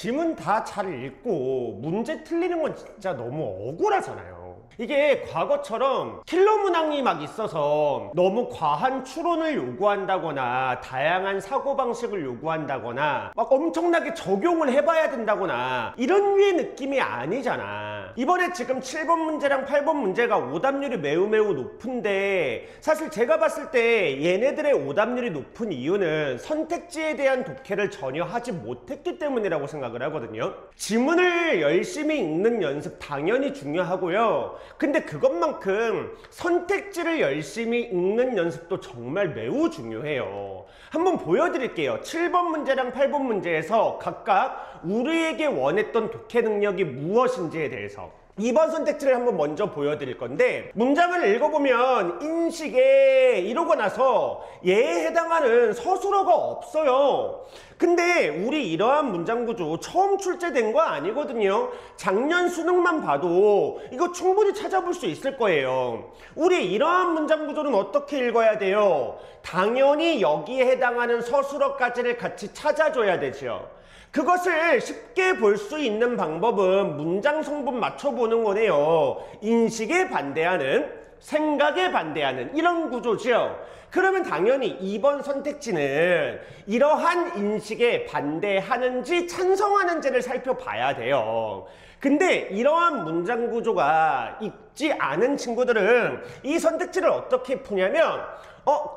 지문 다 잘 읽고 문제 틀리는 건 진짜 너무 억울하잖아요. 이게 과거처럼 킬러 문항이 막 있어서 너무 과한 추론을 요구한다거나 다양한 사고방식을 요구한다거나 막 엄청나게 적용을 해봐야 된다거나 이런 류의 느낌이 아니잖아. 이번에 지금 7번 문제랑 8번 문제가 오답률이 매우 높은데, 사실 제가 봤을 때 얘네들의 오답률이 높은 이유는 선택지에 대한 독해를 전혀 하지 못했기 때문이라고 생각을 하거든요. 지문을 열심히 읽는 연습 당연히 중요하고요. 근데 그것만큼 선택지를 열심히 읽는 연습도 정말 매우 중요해요. 한번 보여드릴게요. 7번 문제랑 8번 문제에서 각각 우리에게 원했던 독해 능력이 무엇인지에 대해서 2번 선택지를 한번 먼저 보여드릴 건데, 문장을 읽어보면 인식에 이러고 나서 얘에 해당하는 서술어가 없어요. 근데 우리 이러한 문장 구조 처음 출제된 거 아니거든요. 작년 수능만 봐도 이거 충분히 찾아볼 수 있을 거예요. 우리 이러한 문장 구조는 어떻게 읽어야 돼요? 당연히 여기에 해당하는 서술어까지를 같이 찾아줘야 되죠. 그것을 쉽게 볼 수 있는 방법은 문장 성분 맞춰보는 거네요. 인식에 반대하는, 생각에 반대하는 이런 구조죠. 그러면 당연히 2번 선택지는 이러한 인식에 반대하는지 찬성하는지를 살펴봐야 돼요. 근데 이러한 문장 구조가 있지 않은 친구들은 이 선택지를 어떻게 푸냐면,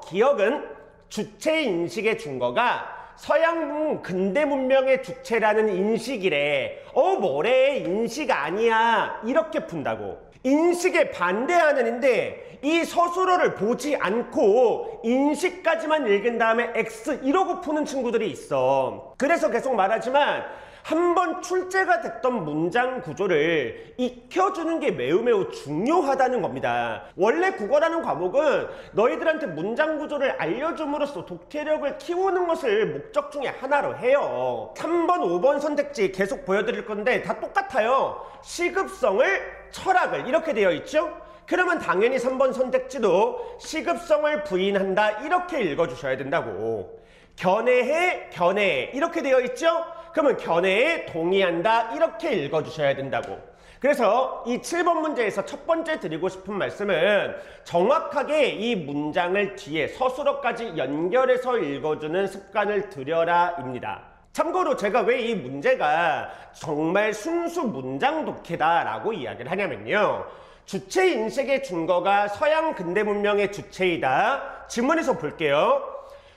기억은 주체 인식의 준거가 서양 근대 문명의 주체라는 인식이래. 뭐래, 인식 아니야, 이렇게 푼다고. 인식에 반대하는인데 이 서술어를 보지 않고 인식까지만 읽은 다음에 X 이러고 푸는 친구들이 있어. 그래서 계속 말하지만 한번 출제가 됐던 문장 구조를 익혀주는 게 매우 중요하다는 겁니다. 원래 국어라는 과목은 너희들한테 문장 구조를 알려줌으로써 독해력을 키우는 것을 목적 중에 하나로 해요. 3번, 5번 선택지 계속 보여드릴 건데 다 똑같아요. 시급성을, 철학을 이렇게 되어 있죠? 그러면 당연히 3번 선택지도 시급성을 부인한다 이렇게 읽어주셔야 된다고. 견해해, 견해해 이렇게 되어 있죠? 그러면 견해에 동의한다 이렇게 읽어주셔야 된다고. 그래서 이 7번 문제에서 첫 번째 드리고 싶은 말씀은 정확하게 이 문장을 뒤에 서술어까지 연결해서 읽어주는 습관을 들여라 입니다. 참고로 제가 왜 이 문제가 정말 순수 문장 독해다 라고 이야기를 하냐면요, 주체 인식의 준거가 서양 근대 문명의 주체이다. 지문에서 볼게요.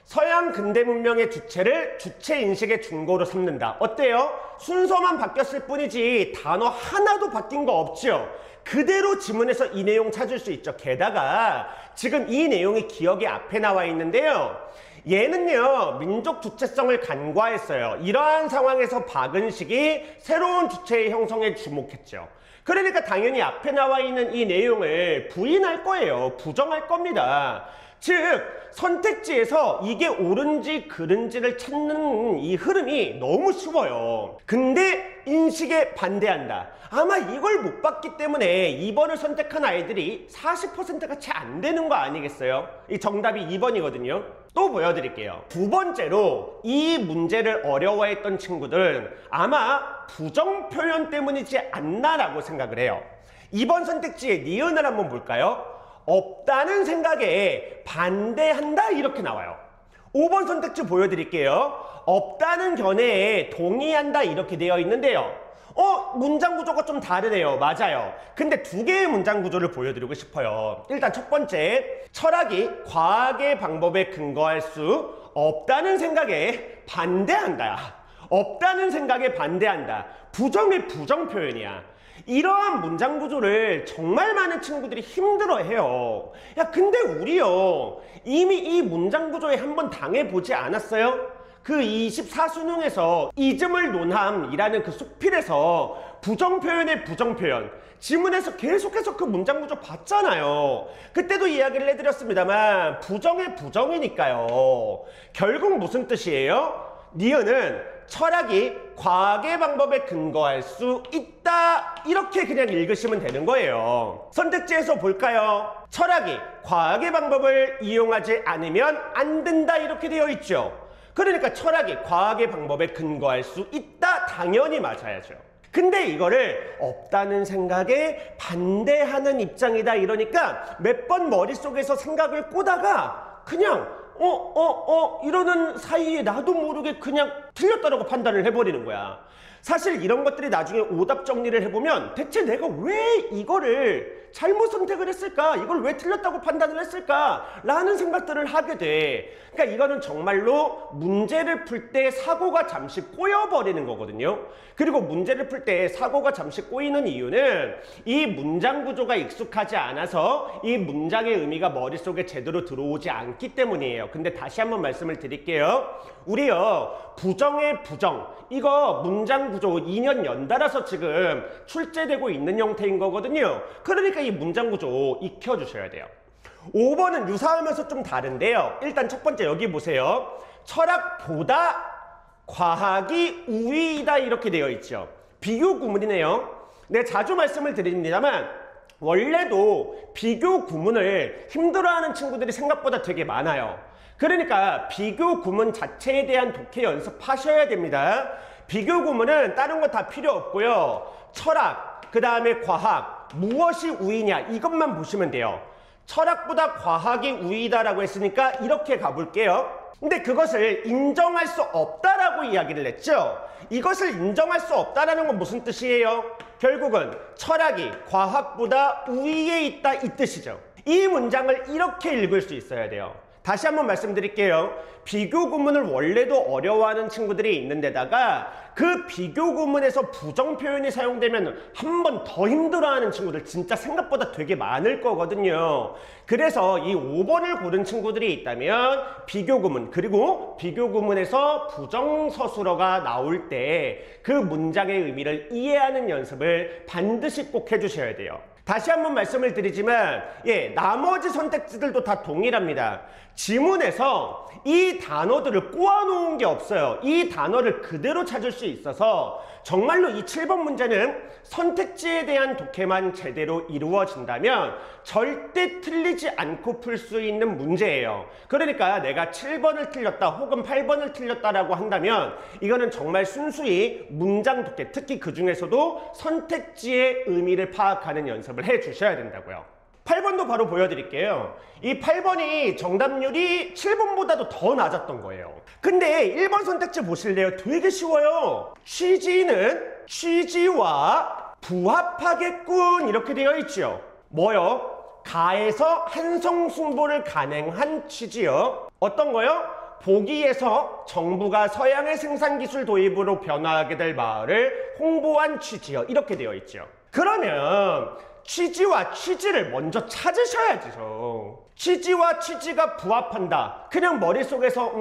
서양 근대 문명의 주체를 주체 인식의 준거로 삼는다. 어때요? 순서만 바뀌었을 뿐이지 단어 하나도 바뀐 거 없죠? 그대로 지문에서 이 내용 찾을 수 있죠. 게다가 지금 이 내용이 기억이 앞에 나와 있는데요, 얘는요 민족 주체성을 간과했어요. 이러한 상황에서 박은식이 새로운 주체의 형성에 주목했죠. 그러니까 당연히 앞에 나와 있는 이 내용을 부인할 거예요. 부정할 겁니다. 즉 선택지에서 이게 옳은지 그른지를 찾는 이 흐름이 너무 쉬워요. 근데 인식에 반대한다. 아마 이걸 못 봤기 때문에 2번을 선택한 아이들이 40%가 채 안 되는 거 아니겠어요? 이 정답이 2번이거든요. 또 보여드릴게요. 두 번째로 이 문제를 어려워했던 친구들은 아마 부정 표현 때문이지 않나라고 생각을 해요. 2번 선택지의 니은을 한번 볼까요? 없다는 생각에 반대한다 이렇게 나와요. 5번 선택지 보여드릴게요. 없다는 견해에 동의한다 이렇게 되어 있는데요, 문장 구조가 좀 다르네요. 맞아요. 근데 두 개의 문장 구조를 보여드리고 싶어요. 일단 첫 번째, 철학이 과학의 방법에 근거할 수 없다는 생각에 반대한다. 없다는 생각에 반대한다. 부정의 부정 표현이야. 이러한 문장 구조를 정말 많은 친구들이 힘들어해요. 야, 근데 우리요 이미 이 문장 구조에 한번 당해보지 않았어요? 그 24수능에서 이즘을 논함이라는 그 숙필에서 부정표현의 부정표현, 지문에서 계속해서 그 문장 구조 봤잖아요. 그때도 이야기를 해드렸습니다만 부정의 부정이니까요. 결국 무슨 뜻이에요? 니은은 철학이 과학의 방법에 근거할 수 있다 이렇게 그냥 읽으시면 되는 거예요. 선택지에서 볼까요? 철학이 과학의 방법을 이용하지 않으면 안 된다 이렇게 되어 있죠. 그러니까 철학이 과학의 방법에 근거할 수 있다. 당연히 맞아야죠. 근데 이거를 없다는 생각에 반대하는 입장이다 이러니까 몇 번 머릿속에서 생각을 꼬다가 그냥 이러는 사이에 나도 모르게 그냥 틀렸다라고 판단을 해버리는 거야. 사실 이런 것들이 나중에 오답 정리를 해보면 대체 내가 왜 이거를 잘못 선택을 했을까? 이걸 왜 틀렸다고 판단을 했을까? 라는 생각들을 하게 돼. 그러니까 이거는 정말로 문제를 풀 때 사고가 잠시 꼬여버리는 거거든요. 그리고 문제를 풀 때 사고가 잠시 꼬이는 이유는 이 문장 구조가 익숙하지 않아서 이 문장의 의미가 머릿속에 제대로 들어오지 않기 때문이에요. 근데 다시 한번 말씀을 드릴게요. 우리요, 부정의 부정, 이거 문장 구조 2년 연달아서 지금 출제되고 있는 형태인 거거든요. 그러니까 이 문장 구조 익혀주셔야 돼요. 5번은 유사하면서 좀 다른데요. 일단 첫 번째 여기 보세요. 철학보다 과학이 우위이다 이렇게 되어 있죠. 비교 구문이네요. 네, 자주 말씀을 드립니다만 원래도 비교 구문을 힘들어하는 친구들이 생각보다 되게 많아요. 그러니까 비교 구문 자체에 대한 독해 연습하셔야 됩니다. 비교 구문은 다른 거 다 필요 없고요. 철학, 그 다음에 과학, 무엇이 우위냐 이것만 보시면 돼요. 철학보다 과학이 우위다라고 했으니까 이렇게 가볼게요. 근데 그것을 인정할 수 없다라고 이야기를 했죠. 이것을 인정할 수 없다라는 건 무슨 뜻이에요? 결국은 철학이 과학보다 우위에 있다 이 뜻이죠. 이 문장을 이렇게 읽을 수 있어야 돼요. 다시 한번 말씀드릴게요. 비교 구문을 원래도 어려워하는 친구들이 있는데다가 그 비교 구문에서 부정 표현이 사용되면 한 번 더 힘들어하는 친구들 진짜 생각보다 되게 많을 거거든요. 그래서 이 5번을 고른 친구들이 있다면 비교 구문, 그리고 비교 구문에서 부정 서술어가 나올 때 그 문장의 의미를 이해하는 연습을 반드시 꼭 해주셔야 돼요. 다시 한번 말씀을 드리지만 나머지 선택지들도 다 동일합니다. 지문에서 이 단어들을 꼬아놓은 게 없어요. 이 단어를 그대로 찾을 수 있어서 정말로 이 7번 문제는 선택지에 대한 독해만 제대로 이루어진다면 절대 틀리지 않고 풀 수 있는 문제예요. 그러니까 내가 7번을 틀렸다 혹은 8번을 틀렸다라고 한다면 이거는 정말 순수히 문장 독해, 특히 그 중에서도 선택지의 의미를 파악하는 연습을 해 주셔야 된다고요. 8번도 바로 보여드릴게요. 이 8번이 정답률이 7번보다도 더 낮았던 거예요. 근데 1번 선택지 보실래요? 되게 쉬워요. 취지는 취지와 부합하겠군 이렇게 되어 있죠. 뭐요? 가에서 한성승보를 간행한 취지요. 어떤 거요? 보기에서 정부가 서양의 생산기술 도입으로 변화하게 될 마을을 홍보한 취지요. 이렇게 되어 있죠. 그러면 취지와 취지를 먼저 찾으셔야죠. 취지와 취지가 부합한다. 그냥 머릿속에서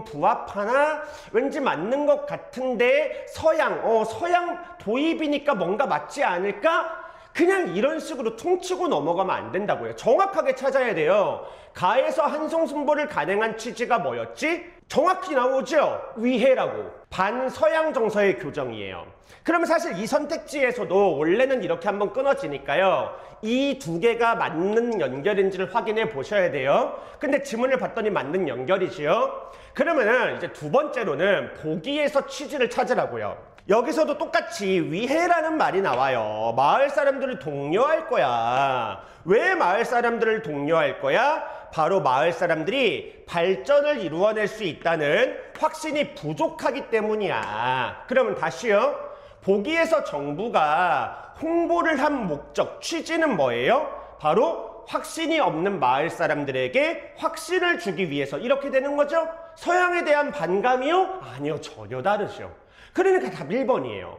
부합하나? 왠지 맞는 것 같은데 서양 도입이니까 뭔가 맞지 않을까? 그냥 이런 식으로 퉁치고 넘어가면 안 된다고요. 정확하게 찾아야 돼요. 가에서 한성승보를 간행한 취지가 뭐였지? 정확히 나오죠? 위해라고. 반서양 정서의 교정이에요. 그러면 사실 이 선택지에서도 원래는 이렇게 한번 끊어지니까요. 이 두 개가 맞는 연결인지를 확인해 보셔야 돼요. 근데 지문을 봤더니 맞는 연결이지요. 그러면은 이제 두 번째로는 보기에서 취지를 찾으라고요. 여기서도 똑같이 위해라는 말이 나와요. 마을 사람들을 독려할 거야. 왜 마을 사람들을 독려할 거야? 바로 마을 사람들이 발전을 이루어낼 수 있다는 확신이 부족하기 때문이야. 그러면 다시요. 보기에서 정부가 홍보를 한 목적, 취지는 뭐예요? 바로 확신이 없는 마을 사람들에게 확신을 주기 위해서 이렇게 되는 거죠? 서양에 대한 반감이요? 아니요, 전혀 다르죠. 그러니까 답 1번이에요.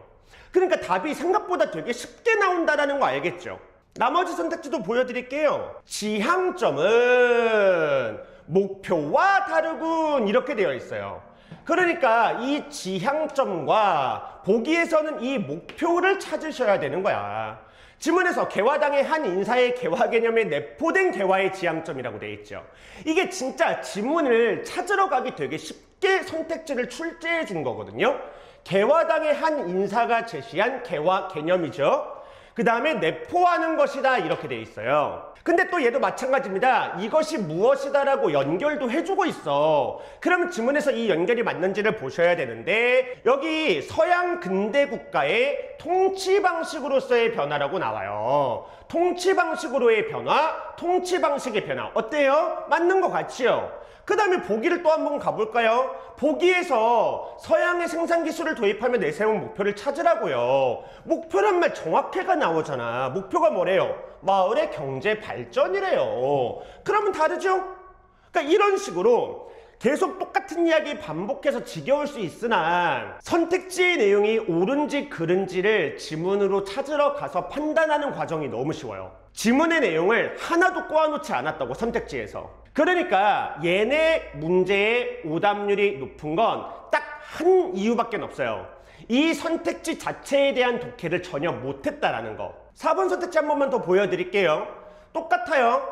그러니까 답이 생각보다 되게 쉽게 나온다는 거 알겠죠? 나머지 선택지도 보여드릴게요. 지향점은 목표와 다르군 이렇게 되어 있어요. 그러니까 이 지향점과 보기에서는 이 목표를 찾으셔야 되는 거야. 지문에서 개화당의 한 인사의 개화 개념에 내포된 개화의 지향점이라고 되어 있죠. 이게 진짜 지문을 찾으러 가기 되게 쉽게 선택지를 출제해 준 거거든요. 개화당의 한 인사가 제시한 개화 개념이죠. 그 다음에 내포하는 것이다 이렇게 돼 있어요. 근데 또 얘도 마찬가지입니다. 이것이 무엇이다 라고 연결도 해주고 있어. 그러면 지문에서 이 연결이 맞는지를 보셔야 되는데 여기 서양 근대 국가의 통치 방식으로서의 변화라고 나와요. 통치 방식으로의 변화, 통치 방식의 변화 어때요? 맞는 것 같지요? 그 다음에 보기를 또 한번 가볼까요? 보기에서 서양의 생산기술을 도입하며 내세운 목표를 찾으라고요. 목표란 말 정확해가 나오잖아. 목표가 뭐래요? 마을의 경제 발전이래요. 그러면 다르죠? 그러니까 이런 식으로 계속 똑같은 이야기 반복해서 지겨울 수 있으나 선택지의 내용이 옳은지 그른지를 지문으로 찾으러 가서 판단하는 과정이 너무 쉬워요. 지문의 내용을 하나도 꼬아놓지 않았다고 선택지에서. 그러니까 얘네 문제의 오답률이 높은 건 딱 한 이유밖에 없어요. 이 선택지 자체에 대한 독해를 전혀 못했다라는 거. 4번 선택지 한 번만 더 보여드릴게요. 똑같아요.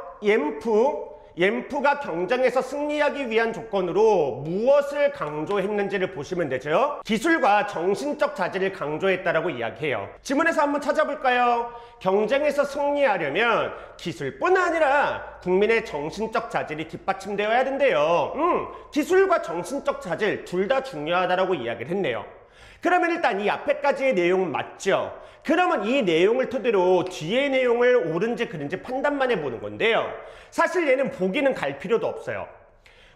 옌프가 경쟁에서 승리하기 위한 조건으로 무엇을 강조했는지를 보시면 되죠. 기술과 정신적 자질을 강조했다라고 이야기해요. 지문에서 한번 찾아볼까요? 경쟁에서 승리하려면 기술뿐 아니라 국민의 정신적 자질이 뒷받침되어야 된대요. 기술과 정신적 자질 둘 다 중요하다라고 이야기를 했네요. 그러면 일단 이 앞에까지의 내용은 맞죠? 그러면 이 내용을 토대로 뒤의 내용을 옳은지 그른지 판단만 해보는 건데요. 사실 얘는 보기는 갈 필요도 없어요.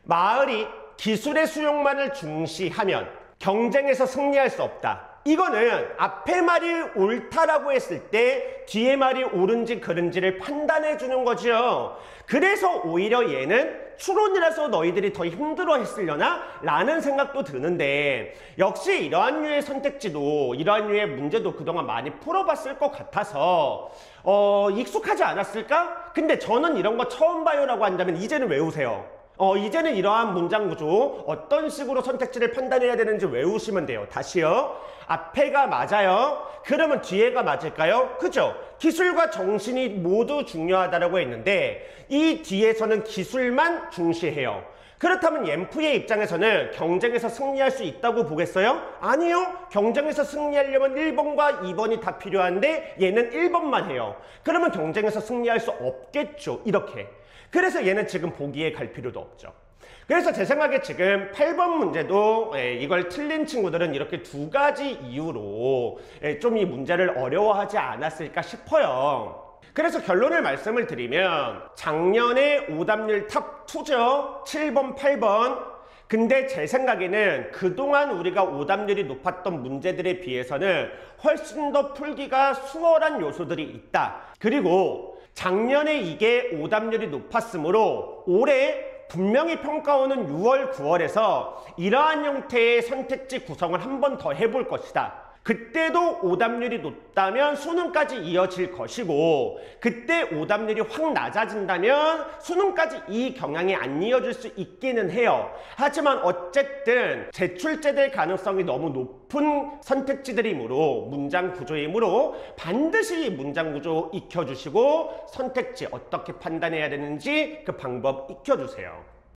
마을이 기술의 수용만을 중시하면 경쟁에서 승리할 수 없다. 이거는 앞에 말이 옳다라고 했을 때 뒤에 말이 옳은지 그른지를 판단해 주는 거죠. 그래서 오히려 얘는 추론이라서 너희들이 더 힘들어 했으려나? 라는 생각도 드는데 역시 이러한 류의 선택지도 이러한 류의 문제도 그동안 많이 풀어봤을 것 같아서 익숙하지 않았을까? 근데 저는 이런 거 처음 봐요 라고 한다면 이제는 외우세요. 이제는 이러한 문장 구조 어떤 식으로 선택지를 판단해야 되는지 외우시면 돼요. 다시요. 앞에가 맞아요. 그러면 뒤에가 맞을까요? 그죠? 기술과 정신이 모두 중요하다고 했는데 이 뒤에서는 기술만 중시해요. 그렇다면 옌프의 입장에서는 경쟁에서 승리할 수 있다고 보겠어요? 아니요. 경쟁에서 승리하려면 1번과 2번이 다 필요한데 얘는 1번만 해요. 그러면 경쟁에서 승리할 수 없겠죠. 이렇게. 그래서 얘는 지금 보기에 갈 필요도 없죠. 그래서 제 생각에 지금 8번 문제도 이걸 틀린 친구들은 이렇게 두 가지 이유로 좀 이 문제를 어려워하지 않았을까 싶어요. 그래서 결론을 말씀을 드리면 작년에 오답률 탑2죠. 7번, 8번. 근데 제 생각에는 그동안 우리가 오답률이 높았던 문제들에 비해서는 훨씬 더 풀기가 수월한 요소들이 있다. 그리고 작년에 이게 오답률이 높았으므로 올해 분명히 평가원은 6월, 9월에서 이러한 형태의 선택지 구성을 한 번 더 해볼 것이다. 그때도 오답률이 높다면 수능까지 이어질 것이고 그때 오답률이 확 낮아진다면 수능까지 이 경향이 안 이어질 수 있기는 해요. 하지만 어쨌든 재출제될 가능성이 너무 높은 선택지들이므로 문장 구조이므로 반드시 문장 구조 익혀주시고 선택지 어떻게 판단해야 되는지 그 방법 익혀주세요.